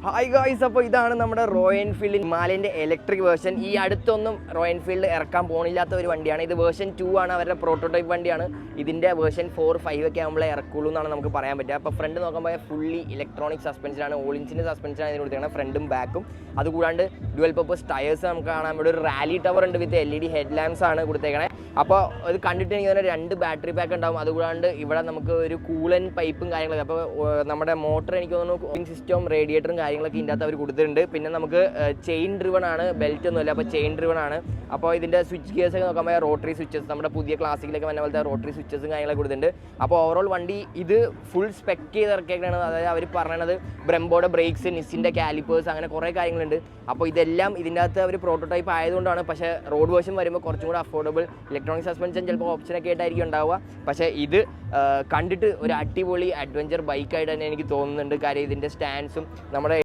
Hi guys, അപ്പോൾ ഇതാണ് നമ്മുടെ റോയൽ എൻഫീൽഡ് ഹിമാലയൻ്റെ ഇലക്ട്രിക് വേർഷൻ. ഈ അടുത്തൊന്നും റോയൽ എൻഫീൽഡ് ഇറക്കാൻ പോണില്ലാത്ത ഒരു വണ്ടിയാണ്. ഇത് വേർഷൻ 2 ആണ്, അവരുടെ പ്രോട്ടോടൈപ്പ് വണ്ടിയാണ്. ഇതിൻ്റെ വേർഷൻ 4, 5 ഒക്കെ ആകുമ്പോഴേ ഇറക്കുള്ളൂ എന്നാണ് നമുക്ക് പറയാൻ പറ്റുക. അപ്പോൾ ഫ്രണ്ട് നോക്കുമ്പോൾ ഫുള്ളി ഇലക്ട്രോണിക് സസ്പെൻഷനാണ്, ഓൾ ഇഞ്ചിൻ്റെ സസ്പെൻഷനാണ് ഇതിന് കൊടുത്തേക്കുന്നത്, ഫ്രണ്ടും ബാക്കും. അതുകൂടാണ്ട് ഡ്യുവൽ പർപ്പസ് ടയേഴ്സ് നമുക്ക് കാണാൻ. ഇവിടെ ഒരു റാലി ടവർ ഉണ്ട് വിത്ത് LED ഹെഡ് ലാംപ്സ് ആണ് കൊടുത്തേക്കണേ. അപ്പോൾ ഇത് കണ്ടിട്ട് എനിക്ക് തന്നെ 2 ബാറ്ററി പാക്ക് ഉണ്ടാവും. അതുകൂടാണ്ട് ഇവിടെ നമുക്ക് ഒരു കൂളൻ പൈപ്പും കാര്യങ്ങളൊക്കെ. അപ്പോൾ നമ്മുടെ മോട്ടർ എനിക്ക് തോന്നുന്നു കൂളിംഗ് സിസ്റ്റവും റേഡിയേറ്ററും കാര്യങ്ങളൊക്കെ ഇതിൻ്റെ അകത്ത് അവർ കൊടുത്തിട്ടുണ്ട്. പിന്നെ നമുക്ക് ചെയിൻ ഡ്രിവൺ ആണ്, ബെൽറ്റ് ഒന്നുമില്ല, അപ്പോൾ ചെയിൻ ഡ്രിവൺ ആണ്. അപ്പോൾ ഇതിൻ്റെ സ്വിച്ച് ഗിയേഴ്സ് ഒക്കെ നോക്കുമ്പോൾ റോട്ടറി സ്വിച്ചസ്, നമ്മുടെ പുതിയ ക്ലാസിക്കിലൊക്കെ വന്ന പോലത്തെ റോട്ടറി സ്വിച്ചസും കാര്യങ്ങളൊക്കെ കൊടുത്തിട്ടുണ്ട്. അപ്പോൾ ഓവറോൾ വണ്ടി ഇത് ഫുൾ സ്പെക്ക് ചെയ്ത് ഇറക്കിയേക്കാണ്. അതായത് അവർ പറയണത് ബ്രെംബോയുടെ ബ്രേക്സ്, നിസിൻ്റെ കാലിപ്പേഴ്സ്, അങ്ങനെ കുറേ കാര്യങ്ങളുണ്ട്. അപ്പോൾ ഇതെല്ലാം ഇതിൻ്റെ അകത്ത് അവർ പ്രോട്ടോടൈപ്പ് ആയതുകൊണ്ടാണ്. പക്ഷേ റോഡ് വേർഷൻ വരുമ്പോൾ കുറച്ചും കൂടെ അഫോർഡബിൾ ഇലക്ട്രോണിക് സസ്പെൻഷൻ ചിലപ്പോൾ ഓപ്ഷനൊക്കെ ആയിട്ടായിരിക്കും ഉണ്ടാവുക. പക്ഷേ ഇത് കണ്ടിട്ട് ഒരു അടിപൊളി അഡ്വഞ്ചർ ബൈക്കായിട്ട് തന്നെ എനിക്ക് തോന്നുന്നുണ്ട്. കാര്യം ഇതിൻ്റെ സ്റ്റാൻഡ്സും നമ്മുടെ